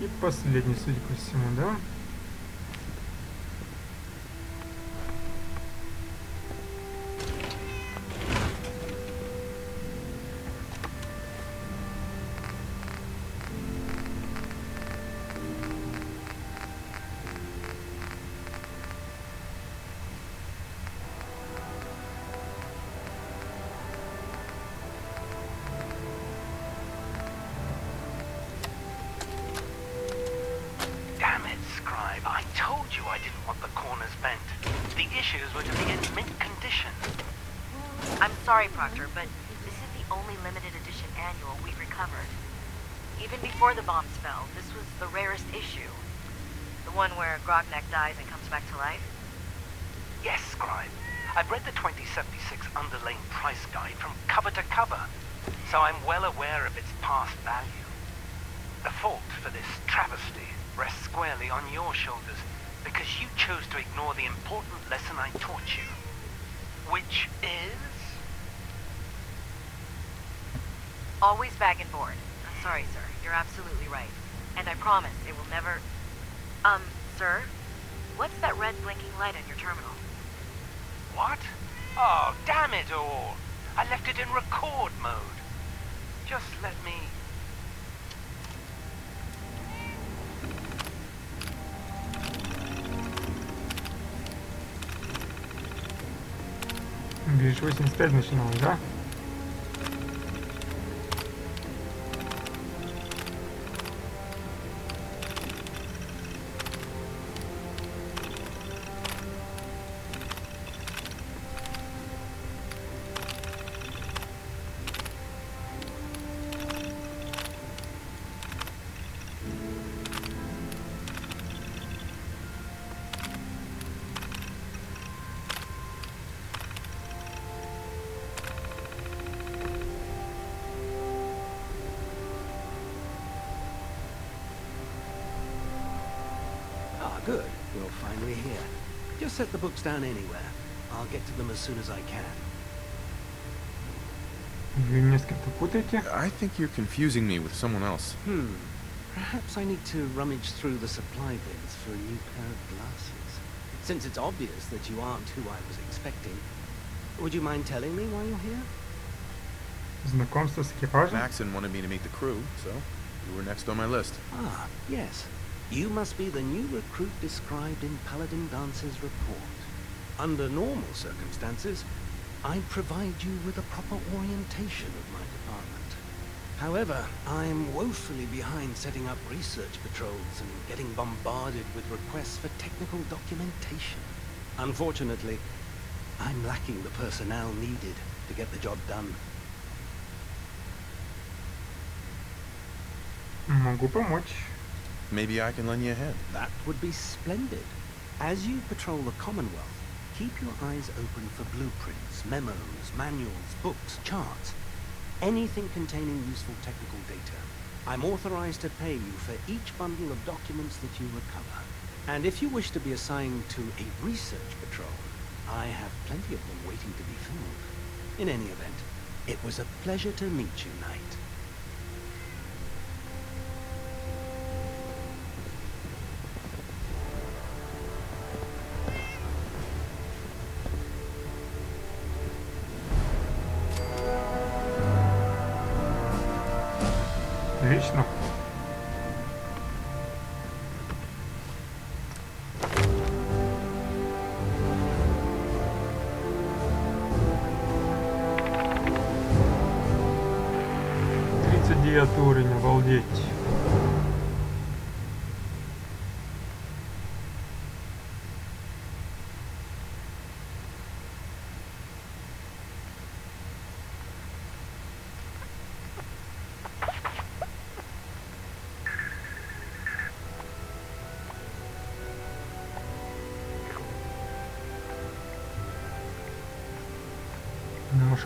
И последний, судя по всему, да? Damn it, Scribe. I told you I didn't want the corners bent. The issues were to be in mint condition. I'm sorry, Proctor, but this is the only limited edition annual we've recovered. Even before the bombs fell, this was the rarest issue. The one where Grognak dies and comes back to life. Yes, Scribe. I've read the 2076 underlying price guide from cover to cover, so I'm well aware of its past value. The fault for this travesty rests squarely on your shoulders, because you chose to ignore the important lesson I taught you. Which is? Always bag and board. I'm sorry, sir. You're absolutely right. And I promise it will never... sir? What's that red blinking light on your terminal? What? Oh, damn it all! I left it in record mode. Just let me... Убежище 85 начиналось, да? Ah, good. You're finally here. Just set the books down anywhere. I'll get to them as soon as I can. Вы меня с кем-то путаете? I think you're confusing me with someone else. Perhaps I need to rummage through the supply bins for a new pair of glasses. Since it's obvious that you aren't who I was expecting, would you mind telling me why you're here? Знакомство с экипажем? Maxon wanted me to meet the crew, so you were next on my list. Ah, yes. You must be the new recruit described in Paladin Dance's report. Under normal circumstances, I'd provide you with a proper orientation of my department. However, I'm woefully behind setting up research patrols and getting bombarded with requests for technical documentation. Unfortunately, I'm lacking the personnel needed to get the job done. Могу помочь. Maybe I can lend you a hand. That would be splendid. As you patrol the Commonwealth, keep your eyes open for blueprints, memos, manuals, books, charts, anything containing useful technical data. I'm authorized to pay you for each bundle of documents that you recover. And if you wish to be assigned to a research patrol, I have plenty of them waiting to be filled. In any event, it was a pleasure to meet you, Knight. Отлично. Уровень, обалдеть.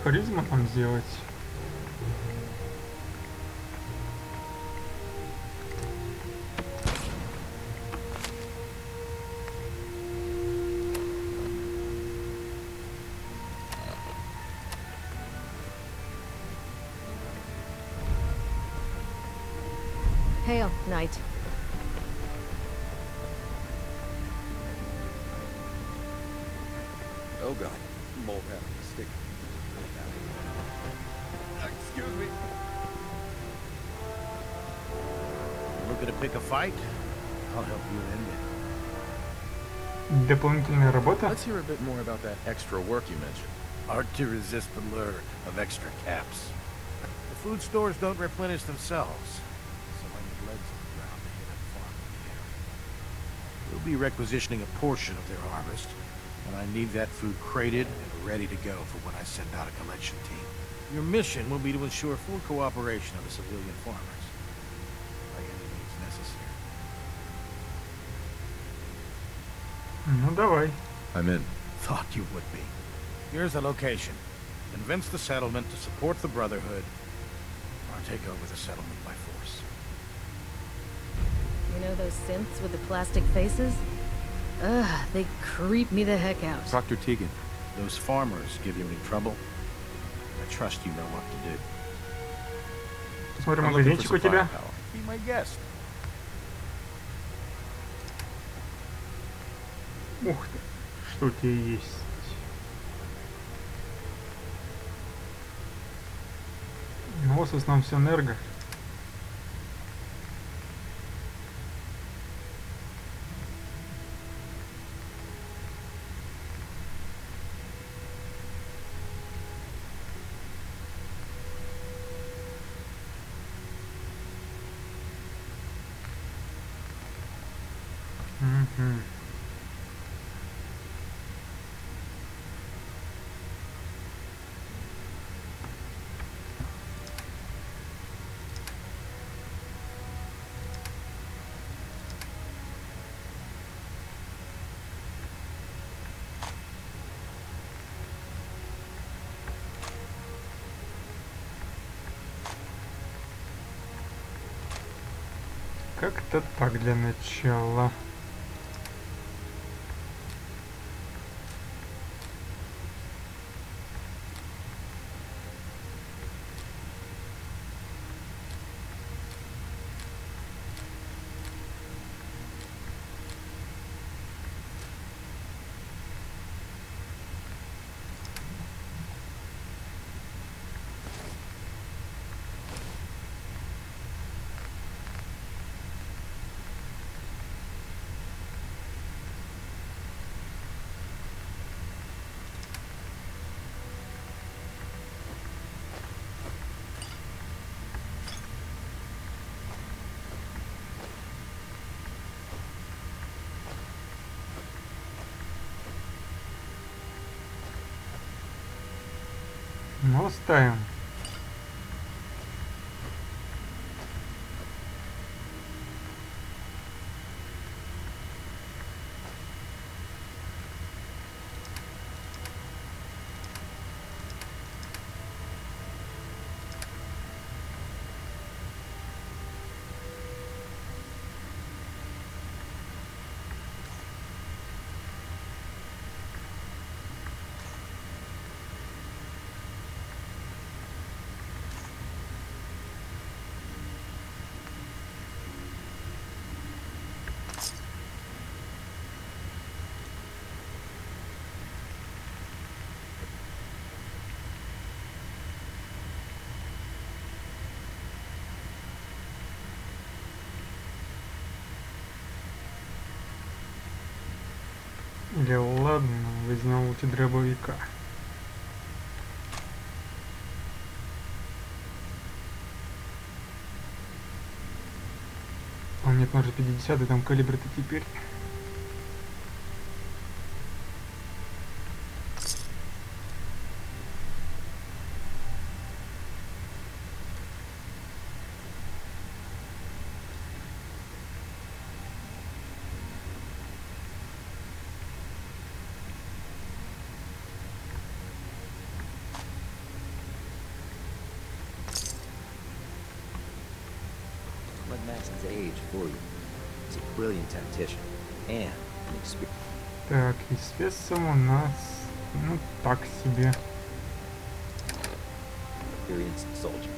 харизма нам сделать. Hail, Knight. Oh god, mole hat on the stick. Excuse me. Looking to pick a fight? I'll help you end it. Дополнительная работа. Let's hear a bit more about that extra work you mentioned. Hard to resist the lure of extra caps. The food stores don't replenish themselves, so I need legs on the ground to hit a farm in the area. We'll be requisitioning a portion of their harvest, and I need that food crated and ready to go for when I send out a collection team. Your mission will be to ensure full cooperation of the civilian farmers, by any means necessary. Ну давай. I'm in. Thought you would be. Here's the location. Convince the settlement to support the Brotherhood, or take over the settlement by force. You know those synths with the plastic faces? Ugh, they creep me the heck out. Dr. Tegan. Those farmers give you any trouble? I trust you know what to do. Посмотрим I'm looking for магазинчик у some тебя. firepower. Be my guest. Ух ты, что у тебя есть? Ну, в основном все энерго. Угу. Как-то так для начала. Ну, оставим. Или ладно, возьмем лучше дробовика. А нет, может 50, и там калибр-то теперь. Mask's age for you. He's a brilliant tactician and an experienced. Так, и с весом у нас, ну, так себе. Soldier.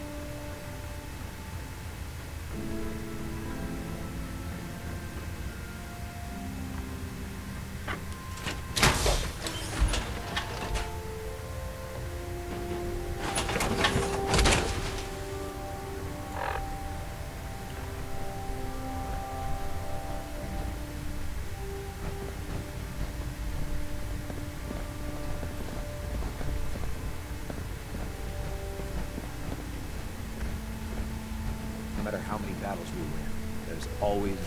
No matter how many battles we win, there's always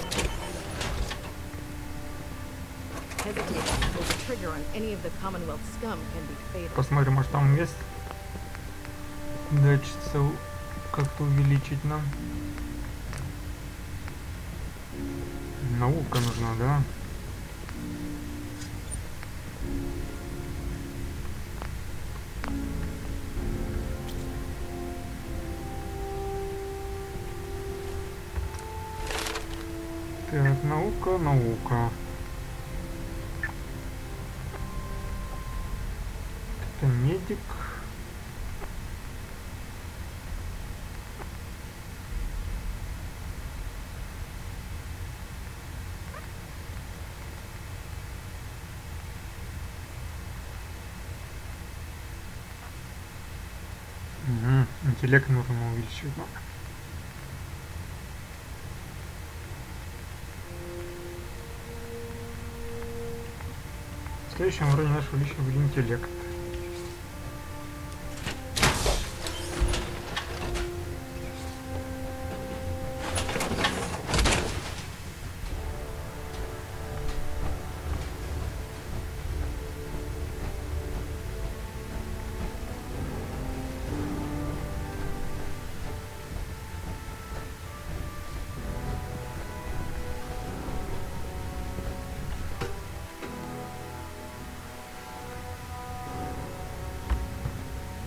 Hesitation to pull the trigger on any of the Commonwealth scum can be fatal. Посмотрим, может там вес дачится как-то увеличить нам. Наука нужна, да? Так, наука. Это медик. Угу. Интеллект нужно увеличивать. В следующем уровне нашего личного интеллекта.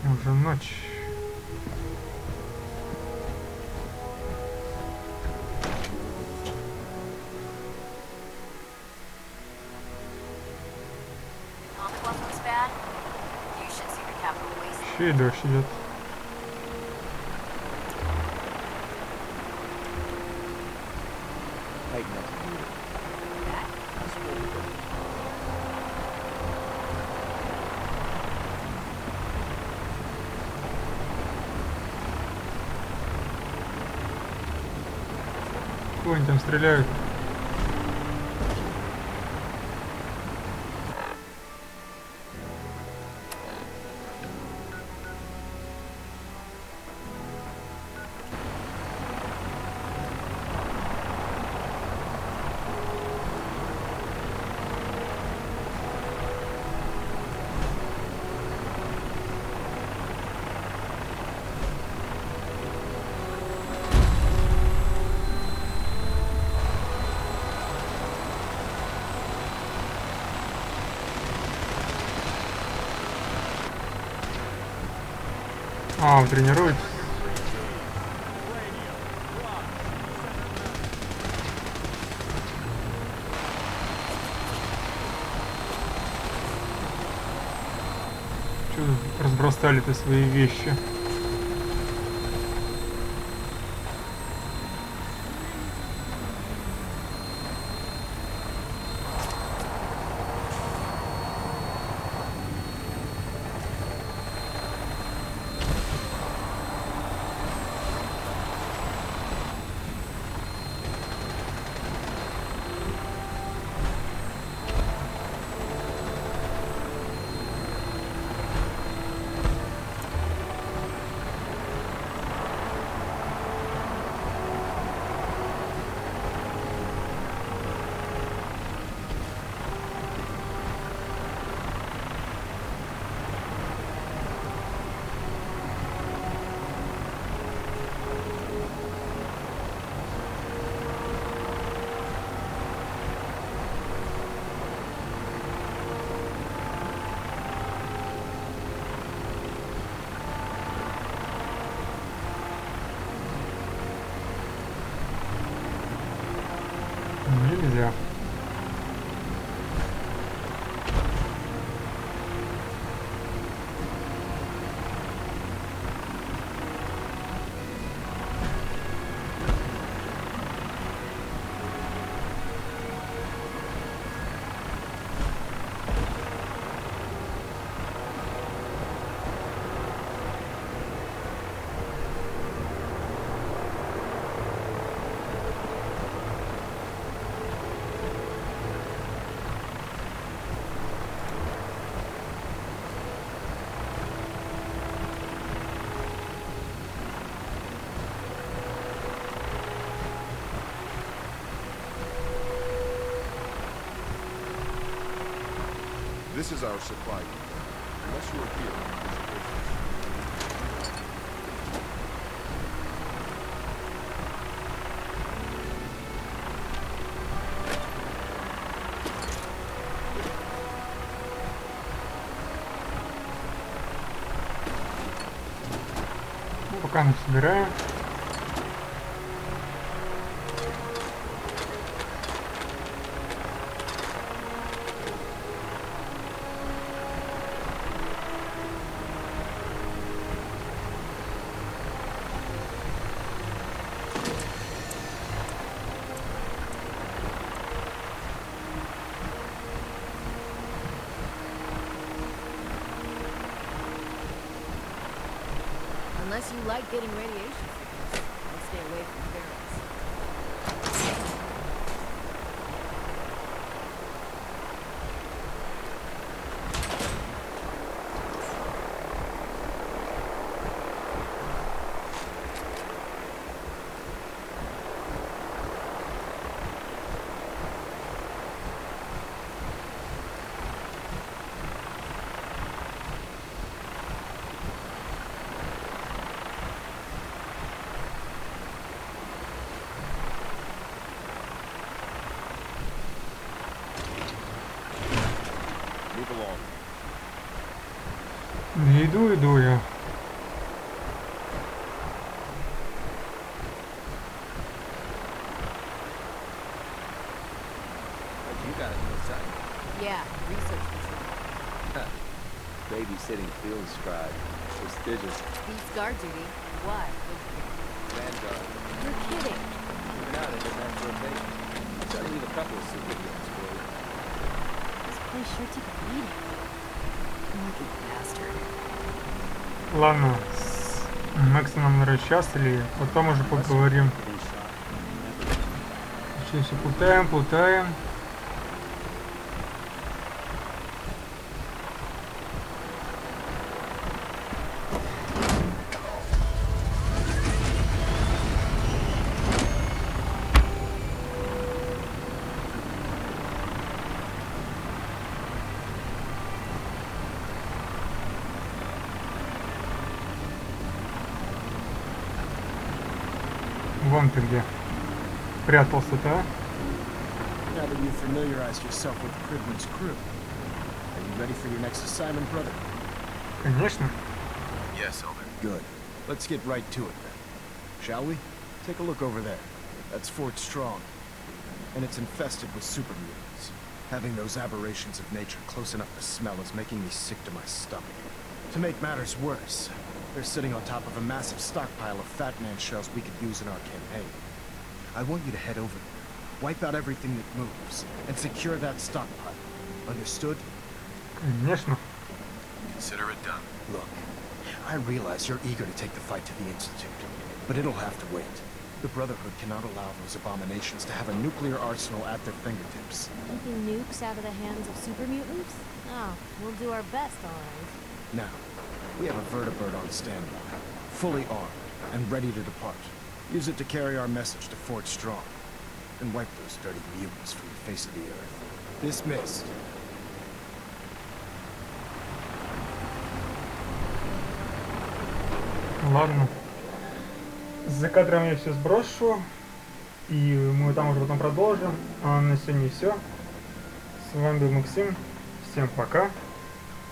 Уже ночь. Еще и дождь идет. Кого они там стреляют? А, он тренируется. Чё разбросали-то свои вещи? нельзя. This is our supply depot. Unless you are here, there's a business. Ну, пока мы собираем. Unless you like getting radiation sickness, I'll stay away from barrels. Иду я. You got a new assignment. Yeah, research control. Babysitting field scribe. Prestigious. Beats guard duty. Why? Vanguard. You're kidding. Even out into that rotation. I'll try to leave a couple of superheroes for you. This place sure took a beating. Lucky bastard. Ладно, с Максимом, наверное, сейчас или потом уже поговорим. Сейчас все путаем. Вон ты где. Прятался-то, а? Now that you've familiarized yourself with Kriblin's crew, are you ready for your next assignment, brother? Конечно. Yes, Elder. Good. Let's get right to it then. Shall we? Take a look over there. That's Fort Strong. And it's infested with super mutants. Having those aberrations of nature close enough to smell is making me sick to my stomach. To make matters worse, they're sitting on top of a massive stockpile of Fat Man shells we could use in our campaign. I want you to head over there, wipe out everything that moves, and secure that stockpile. Understood? Конечно. Consider it done. Look, I realize you're eager to take the fight to the Institute, but it'll have to wait. The Brotherhood cannot allow those abominations to have a nuclear arsenal at their fingertips. Taking nukes out of the hands of super mutants? Oh, we'll do our best, alright. Now, we have a vertibird on standby, fully armed and ready to depart. Use it to carry our message to Fort Strong, and wipe those dirty mutants from the face of the earth. Dismissed. Ладно. За кадром я все сброшу. И мы там уже потом продолжим. А на сегодня все. С вами был Максим. Всем пока.